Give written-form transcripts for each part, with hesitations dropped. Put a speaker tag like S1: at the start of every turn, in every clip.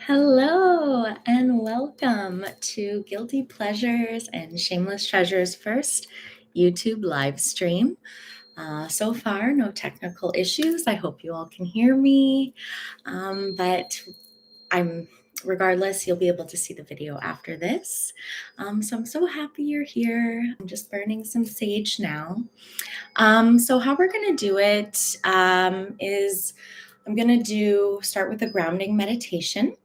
S1: Hello and welcome to Guilty Pleasures and Shameless Treasures first YouTube live stream. So far, no technical issues. I hope you all can hear me, but regardless, you'll be able to see the video after this. So I'm so happy you're here. I'm just burning some sage now. So how we're going to do it is I'm going to start with a grounding meditation.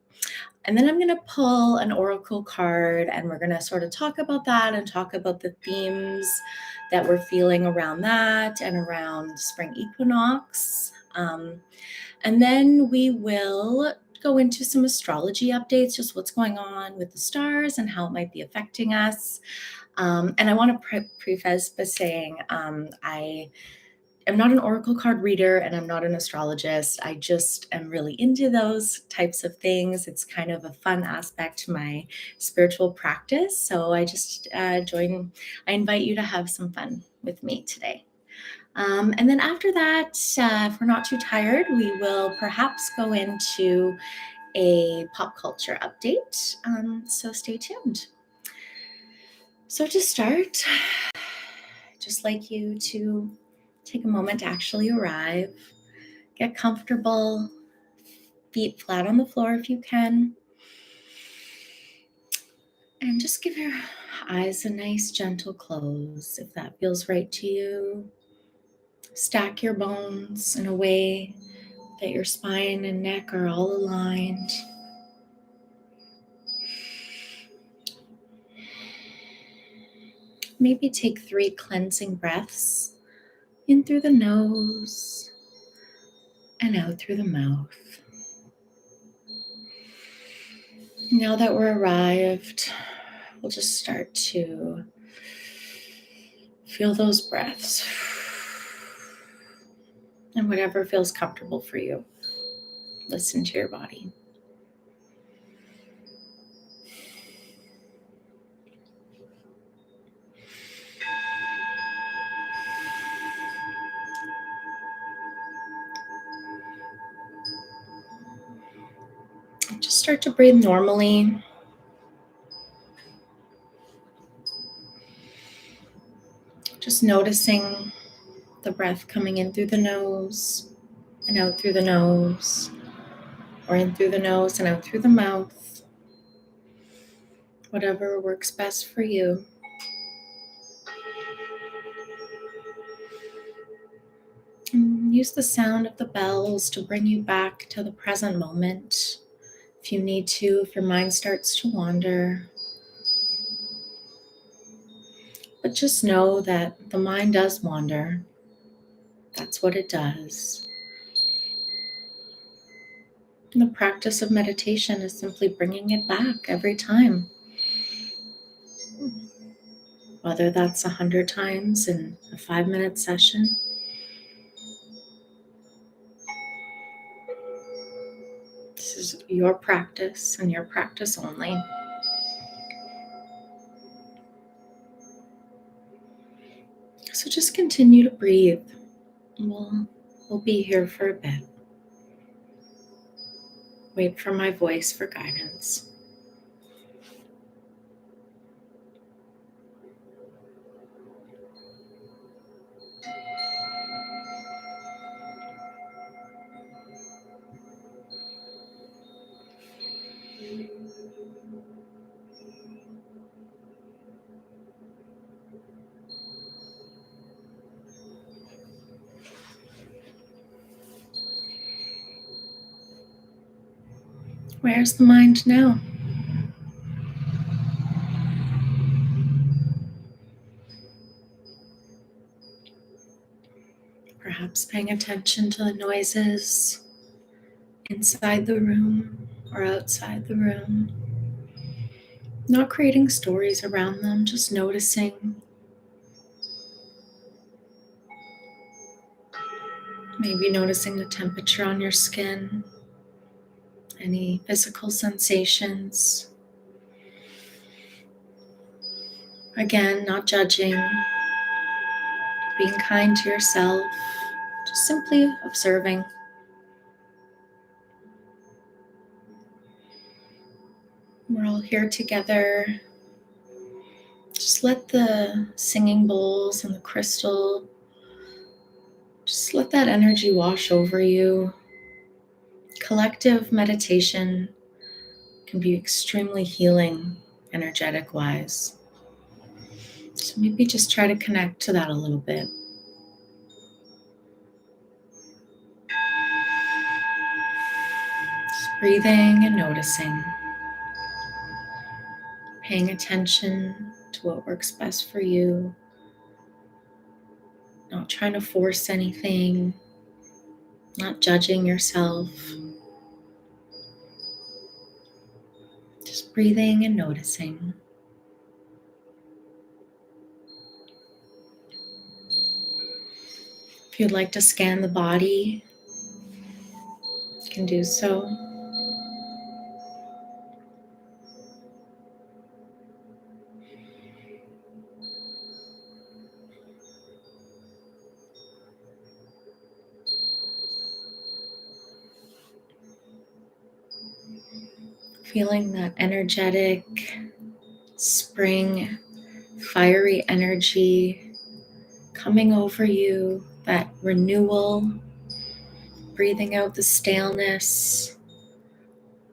S1: And then I'm going to pull an oracle card and we're going to sort of talk about that and talk about the themes that we're feeling around that and around spring equinox. And then we will go into some astrology updates, just what's going on with the stars and how it might be affecting us. And I want to preface by saying I'm not an oracle card reader and I'm not an astrologist. I just am really into those types of things. It's kind of a fun aspect to my spiritual practice. So I just I invite you to have some fun with me today. And then after that, if we're not too tired, we will perhaps go into a pop culture update. So stay tuned. So to start, I'd just like you to take a moment to actually arrive. Get comfortable, feet flat on the floor if you can. And just give your eyes a nice gentle close if that feels right to you. Stack your bones in a way that your spine and neck are all aligned. Maybe take 3 cleansing breaths in through the nose and out through the mouth. Now that we're arrived, we'll just start to feel those breaths and whatever feels comfortable for you. Listen to your body. Just start to breathe normally. Just noticing the breath coming in through the nose and out through the nose, or in through the nose and out through the mouth. Whatever works best for you. And use the sound of the bells to bring you back to the present moment. If you need to, if your mind starts to wander. But just know that the mind does wander. That's what it does. And the practice of meditation is simply bringing it back every time. Whether that's 100 times in a 5-minute session. This is your practice and your practice only. So just continue to breathe. We'll be here for a bit. Wait for my voice for guidance. Where's the mind now? Perhaps paying attention to the noises inside the room or outside the room. Not creating stories around them, just noticing. Maybe noticing the temperature on your skin, any physical sensations. Again, not judging, being kind to yourself, just simply observing. We're all here together. Just let the singing bowls and the crystal, just let that energy wash over you. Collective meditation can be extremely healing, energetic wise. So maybe just try to connect to that a little bit. Just breathing and noticing. Paying attention to what works best for you. Not trying to force anything. Not judging yourself. Just breathing and noticing. If you'd like to scan the body, you can do so. Feeling that energetic spring, fiery energy coming over you, that renewal, breathing out the staleness,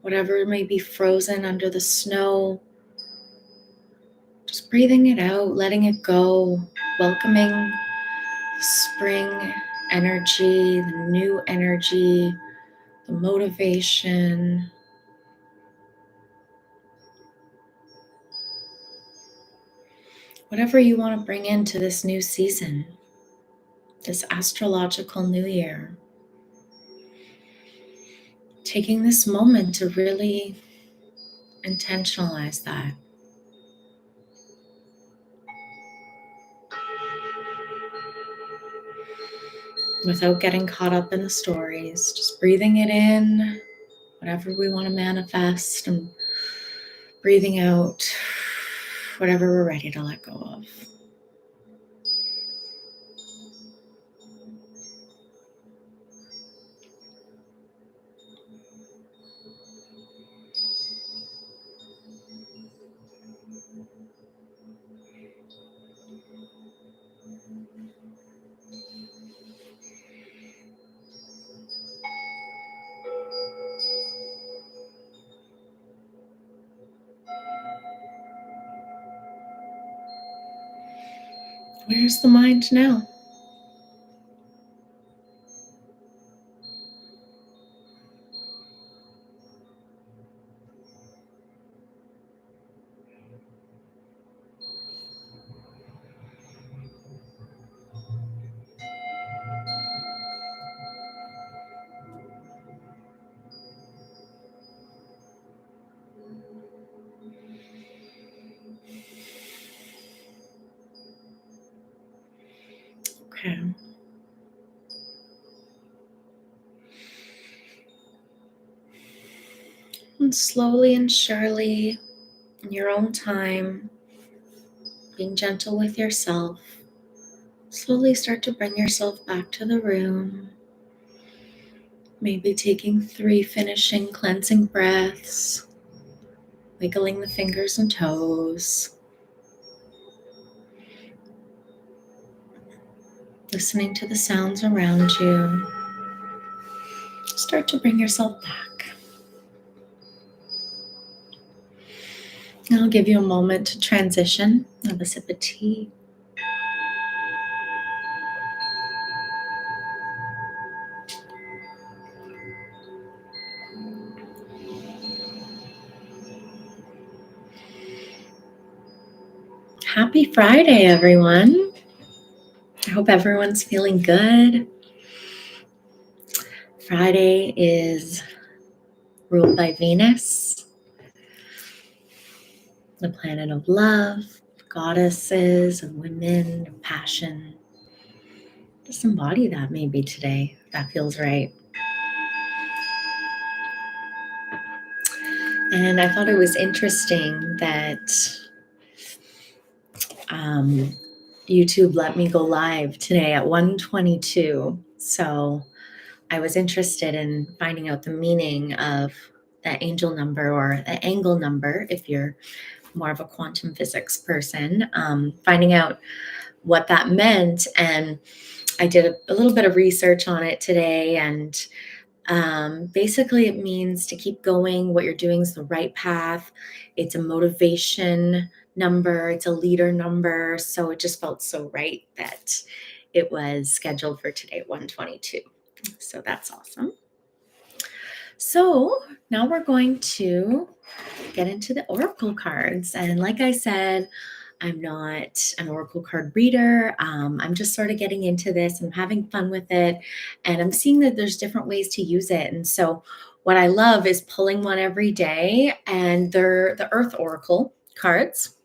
S1: whatever may be frozen under the snow. Just breathing it out, letting it go, welcoming the spring energy, the new energy, the motivation. Whatever you want to bring into this new season, this astrological new year. Taking this moment to really intentionalize that. Without getting caught up in the stories, just breathing it in, whatever we want to manifest, and breathing out whatever we're ready to let go of. Where's the mind now? Okay. And slowly and surely, in your own time, being gentle with yourself, slowly start to bring yourself back to the room. Maybe taking 3 finishing cleansing breaths, wiggling the fingers and toes, listening to the sounds around you. Start to bring yourself back. And I'll give you a moment to transition. Have a sip of tea. Happy Friday, everyone. I hope everyone's feeling good. Friday is ruled by Venus, the planet of love, goddesses, of women, of passion. Just embody that maybe today. That feels right. And I thought it was interesting that YouTube let me go live today at 1:22. So I was interested in finding out the meaning of the angel number or the angle number if you're more of a quantum physics person, finding out what that meant. And I did a little bit of research on it today, and basically it means to keep going. What you're doing is the right path. It's a motivation number, it's a leader number. So it just felt so right that it was scheduled for today at 1:22. So that's awesome. So now we're going to get into the oracle cards. And like I said, I'm not an oracle card reader. I'm just sort of getting into this and having fun with it. And I'm seeing that there's different ways to use it. And so what I love is pulling one every day. And they're the Earth Oracle cards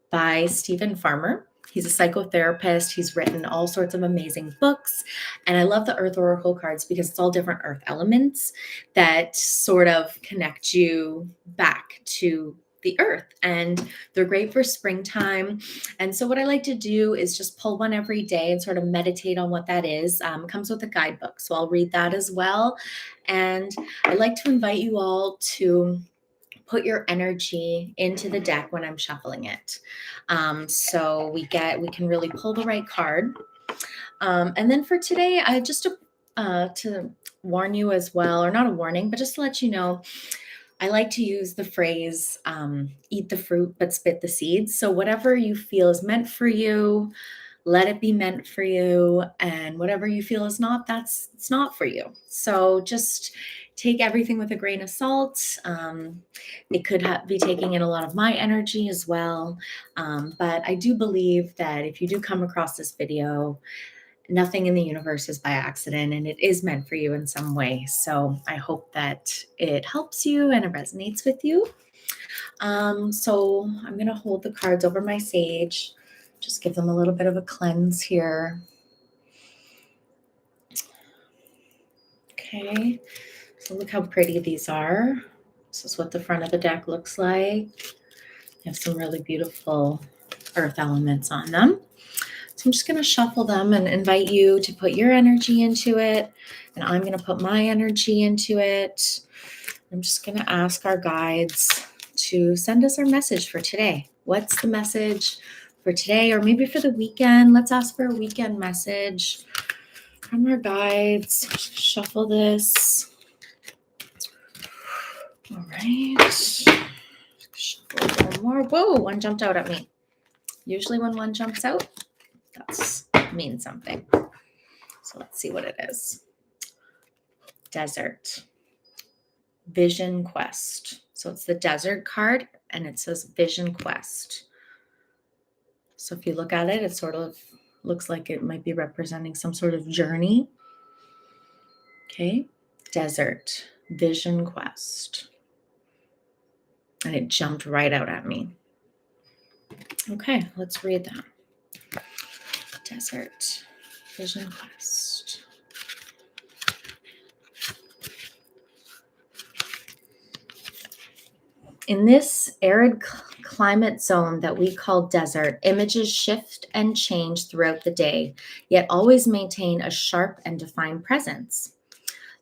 S1: by Stephen Farmer. He's a psychotherapist. He's written all sorts of amazing books. And I love the Earth Oracle cards because it's all different earth elements that sort of connect you back to the earth. And they're great for springtime. And so what I like to do is just pull one every day and sort of meditate on what that is. It comes with a guidebook. So I'll read that as well. And I like to invite you all to put your energy into the deck when I'm shuffling it. So we can really pull the right card. And then for today, I just to warn you as well, or not a warning, but just to let you know, I like to use the phrase, eat the fruit, but spit the seeds. So whatever you feel is meant for you, let it be meant for you. And whatever you feel is not, it's not for you. So just take everything with a grain of salt. It could be taking in a lot of my energy as well. But I do believe that if you do come across this video, nothing in the universe is by accident, and it is meant for you in some way. So I hope that it helps you and it resonates with you. So I'm going to hold the cards over my sage, just give them a little bit of a cleanse here. Okay, so look how pretty these are. This is what the front of the deck looks like. They have some really beautiful earth elements on them. So I'm just going to shuffle them and invite you to put your energy into it. And I'm going to put my energy into it. I'm just going to ask our guides to send us our message for today. What's the message for today, or maybe for the weekend? Let's ask for a weekend message from our guides. Shuffle this. All right. Shuffle a little more. Whoa, one jumped out at me. Usually when one jumps out, that means something. So let's see what it is. Desert. Vision Quest. So it's the Desert card, and it says Vision Quest. So if you look at it, it sort of looks like it might be representing some sort of journey. Okay. Desert. Vision Quest. And it jumped right out at me. Okay, let's read that. Desert. Vision Quest. In this arid climate zone that we call desert, images shift and change throughout the day, yet always maintain a sharp and defined presence.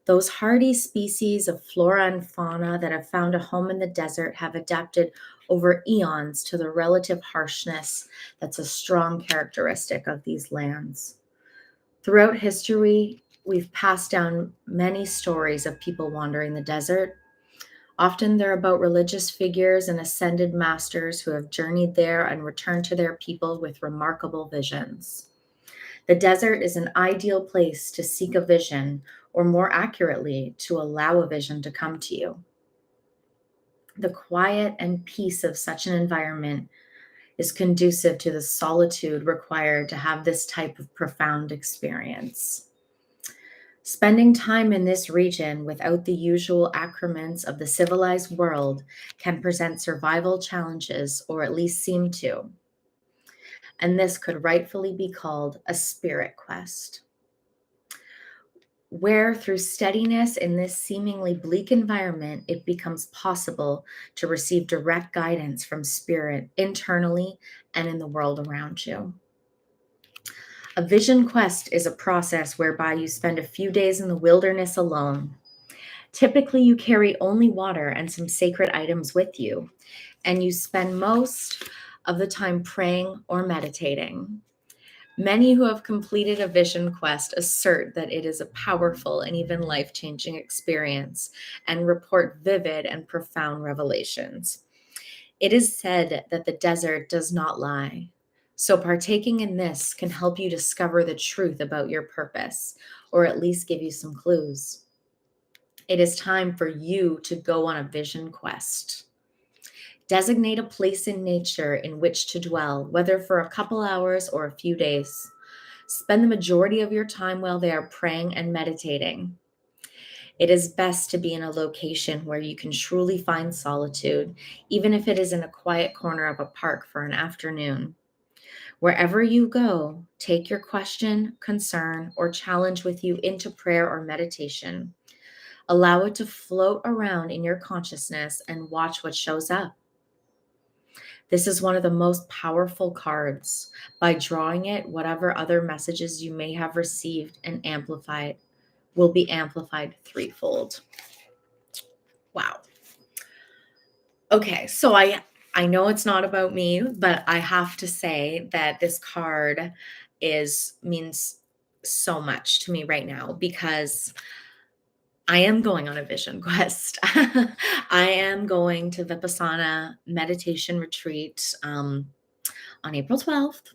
S1: Those hardy species of flora and fauna that have found a home in the desert have adapted over eons to the relative harshness that's a strong characteristic of these lands. Throughout history, we've passed down many stories of people wandering the desert. Often they're about religious figures and ascended masters who have journeyed there and returned to their people with remarkable visions. The desert is an ideal place to seek a vision, or more accurately, to allow a vision to come to you. The quiet and peace of such an environment is conducive to the solitude required to have this type of profound experience. Spending time in this region without the usual accoutrements of the civilized world can present survival challenges, or at least seem to. And this could rightfully be called a spirit quest, where through steadiness in this seemingly bleak environment, it becomes possible to receive direct guidance from spirit internally and in the world around you. A vision quest is a process whereby you spend a few days in the wilderness alone, Typically, you carry only water and some sacred items with you, and you spend most of the time praying or meditating. Many who have completed a vision quest assert that it is a powerful and even life changing experience and report vivid and profound revelations. It is said that the desert does not lie. So, partaking in this can help you discover the truth about your purpose, or at least give you some clues. It is time for you to go on a vision quest. Designate a place in nature in which to dwell, whether for a couple hours or a few days. Spend the majority of your time while they are praying and meditating. It is best to be in a location where you can truly find solitude, even if it is in a quiet corner of a park for an afternoon. Wherever you go, take your question, concern, or challenge with you into prayer or meditation. Allow it to float around in your consciousness and watch what shows up. This is one of the most powerful cards. By drawing it, whatever other messages you may have received and amplified will be amplified threefold. Wow. Okay, so I know it's not about me, but I have to say that this card means so much to me right now because I am going on a vision quest. I am going to Vipassana meditation retreat on April 12th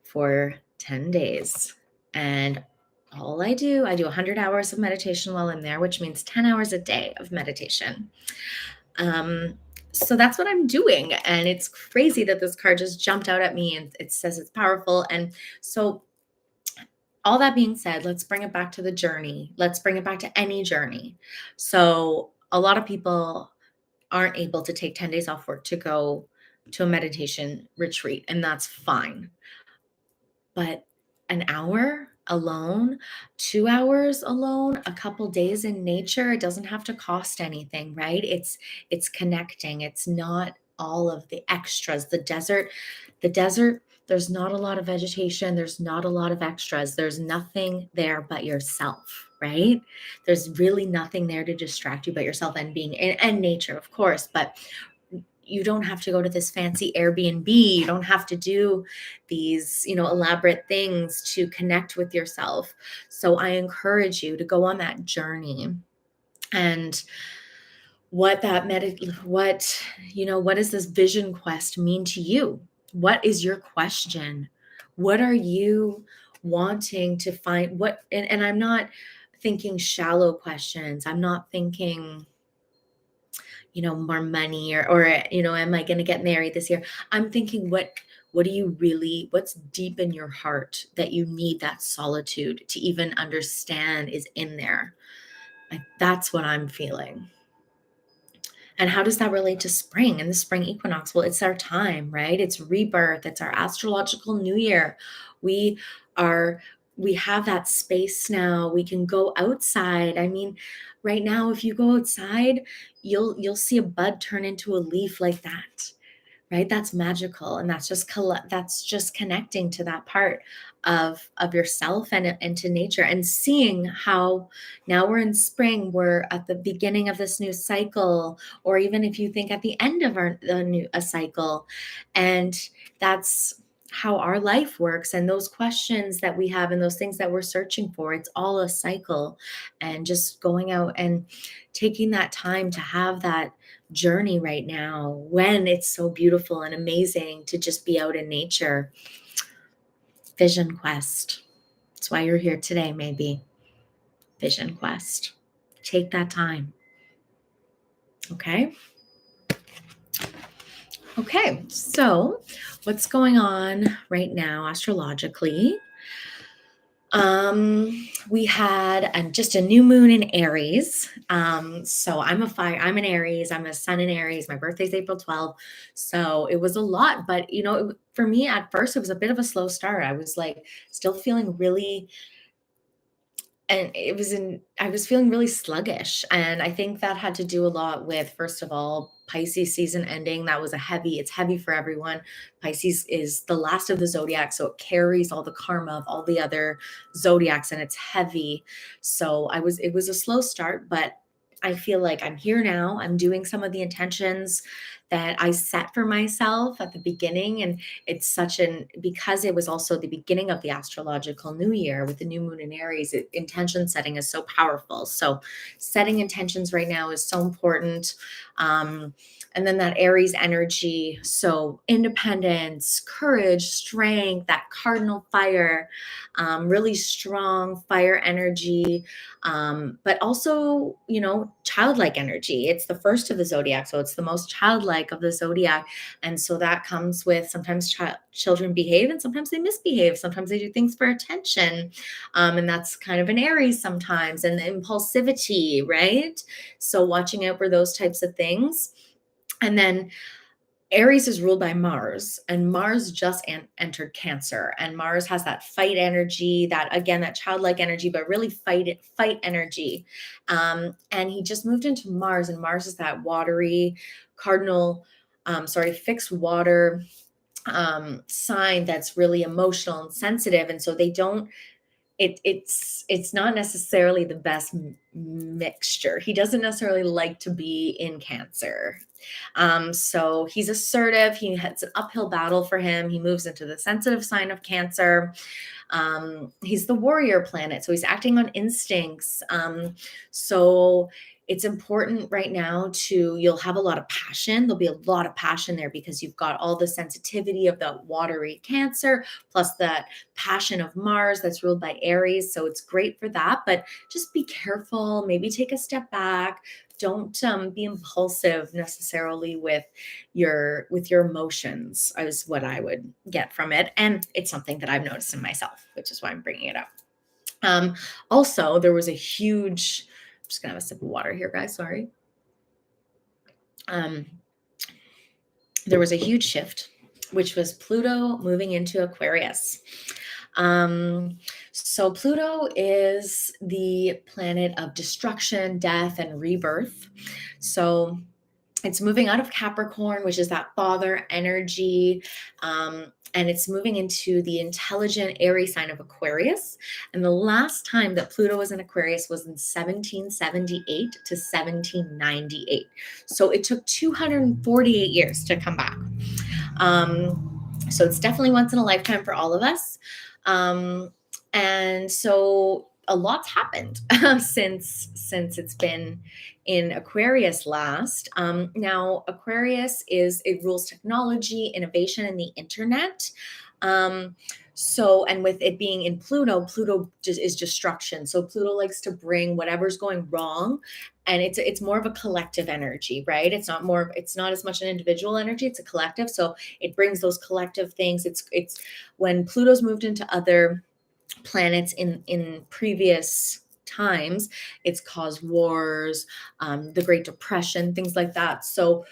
S1: for 10 days. And I do 100 hours of meditation while I'm there, which means 10 hours a day of meditation. So that's what I'm doing. And it's crazy that this card just jumped out at me and it says it's powerful. And so all that being said, let's bring it back to the journey. Let's bring it back to any journey. So a lot of people aren't able to take 10 days off work to go to a meditation retreat, and that's fine. But an hour alone, 2 hours alone, a couple days in nature, it doesn't have to cost anything, right? It's connecting. It's not all of the extras. The desert, there's not a lot of vegetation, there's not a lot of extras. There's nothing there but yourself, right? There's really nothing there to distract you but yourself and being and nature, of course, but you don't have to go to this fancy Airbnb. You don't have to do these, elaborate things to connect with yourself. So I encourage you to go on that journey. And what does this vision quest mean to you? What is your question? What are you wanting to find? And I'm not thinking shallow questions. I'm not thinking more money or am I going to get married this year? I'm thinking, what do you really, what's deep in your heart that you need that solitude to even understand is in there? Like, that's what I'm feeling. And how does that relate to spring and the spring equinox? Well, it's our time, right? It's rebirth. It's our astrological new year. We are we have that space now. We can go outside. I mean, right now, if you go outside, you'll see a bud turn into a leaf like that, right? That's magical, and that's just connecting to that part of yourself and to nature, and seeing how now we're in spring, we're at the beginning of this new cycle, or even if you think at the end of a cycle, and that's how our life works, and those questions that we have and those things that we're searching for, it's all a cycle. And just going out and taking that time to have that journey right now, when it's so beautiful and amazing to just be out in nature. Vision quest. That's why you're here today, maybe. Vision quest. Take that time. Okay. Okay. So what's going on right now astrologically? We had just a new moon in Aries. So I'm an Aries, I'm a sun in Aries. My birthday's April 12th. So it was a lot, but for me at first, it was a bit of a slow start. I was like still feeling really, and I was feeling really sluggish. And I think that had to do a lot with, first of all, Pisces season ending. It's heavy for everyone. Pisces is the last of the zodiac, so it carries all the karma of all the other zodiacs, and it's heavy. So it was a slow start, but I feel like I'm here now. I'm doing some of the intentions that I set for myself at the beginning. And it's because it was also the beginning of the astrological new year with the new moon in Aries, intention setting is so powerful. So setting intentions right now is so important. Um, and then that Aries energy. So independence, courage, strength, that cardinal fire, really strong fire energy, but also, childlike energy. It's the first of the zodiac, so it's the most childlike of the zodiac. And so that comes with sometimes children behave and sometimes they misbehave. Sometimes they do things for attention. And that's kind of an Aries sometimes, and the impulsivity, right? So watching out for those types of things. And then Aries is ruled by Mars, and Mars just entered Cancer, and Mars has that fight energy, that again, that childlike energy, but really fight energy. And he just moved into Mars, and Mars is that watery fixed water sign that's really emotional and sensitive, and so they don't. It's not necessarily the best mixture. He doesn't necessarily like to be in Cancer. So he's assertive. It's an uphill battle for him. He moves into the sensitive sign of Cancer. He's the warrior planet, so he's acting on instincts. So it's important right now you'll have a lot of passion. There'll be a lot of passion there because you've got all the sensitivity of the watery Cancer, plus that passion of Mars that's ruled by Aries. So it's great for that, but just be careful. Maybe take a step back. Don't be impulsive necessarily with your emotions, is what I would get from it. And it's something that I've noticed in myself, which is why I'm bringing it up. Also, there was a huge, I'm just gonna have a sip of water here, guys, sorry. There was a huge shift, which was Pluto moving into Aquarius. So Pluto is the planet of destruction, death, and rebirth. So it's moving out of Capricorn, which is that father energy, and it's moving into the intelligent Aries sign of Aquarius. And the last time that Pluto was in Aquarius was in 1778 to 1798. So it took 248 years to come back. So it's definitely once in a lifetime for all of us. And so a lot's happened since it's been in Aquarius last. Now Aquarius it rules technology, innovation, and the internet. And with it being in Pluto just is destruction. So Pluto likes to bring whatever's going wrong, and it's more of a collective energy, right? It's not as much an individual energy, it's a collective. So it brings those collective things. It's when Pluto's moved into other planets in previous times, it's caused wars, the Great Depression, things like that. So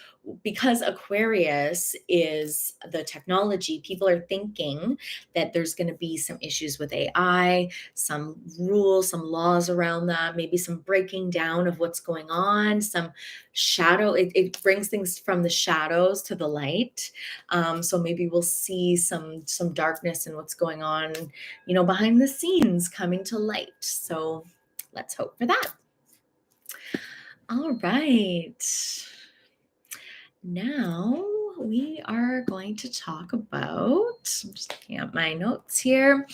S1: because Aquarius is the technology, people are thinking that there's going to be some issues with AI, some rules, some laws around that, maybe some breaking down of what's going on, some shadow. It brings things from the shadows to the light. So maybe we'll see some darkness in what's going on, behind the scenes coming to light. So let's hope for that. All right. Now we are going to talk about, I'm just looking at my notes here.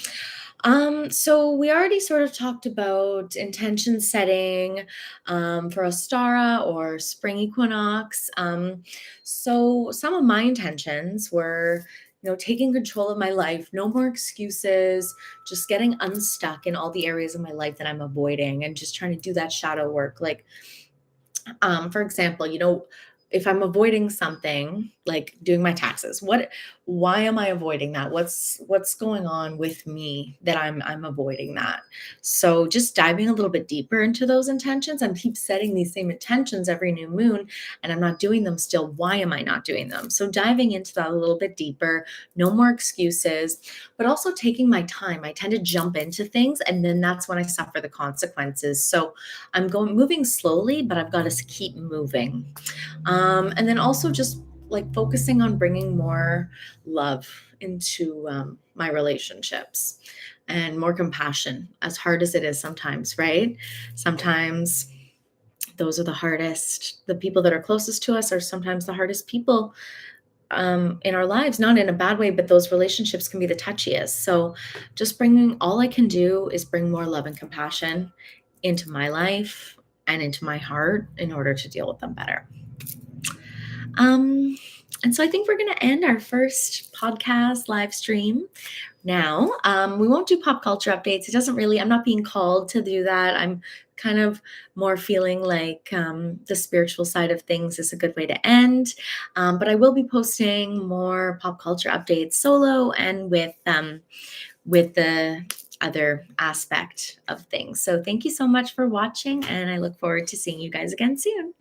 S1: So we already sort of talked about intention setting for Ostara or spring equinox. So some of my intentions were, taking control of my life, no more excuses, just getting unstuck in all the areas of my life that I'm avoiding and just trying to do that shadow work. Like, for example, if I'm avoiding something like doing my taxes, why am I avoiding that? What's going on with me that I'm avoiding that? So just diving a little bit deeper into those intentions and keep setting these same intentions every new moon, and I'm not doing them still. Why am I not doing them? So diving into that a little bit deeper, no more excuses, but also taking my time. I tend to jump into things, and then that's when I suffer the consequences. So I'm moving slowly, but I've got to keep moving. And then also just like focusing on bringing more love into my relationships and more compassion, as hard as it is sometimes, right? Sometimes those are the hardest. The people that are closest to us are sometimes the hardest people in our lives, not in a bad way, but those relationships can be the touchiest. So just all I can do is bring more love and compassion into my life and into my heart in order to deal with them better. And so I think we're going to end our first podcast live stream now. We won't do pop culture updates. I'm not being called to do that. I'm kind of more feeling like the spiritual side of things is a good way to end. But I will be posting more pop culture updates solo and with the other aspect of things. So thank you so much for watching, and I look forward to seeing you guys again soon.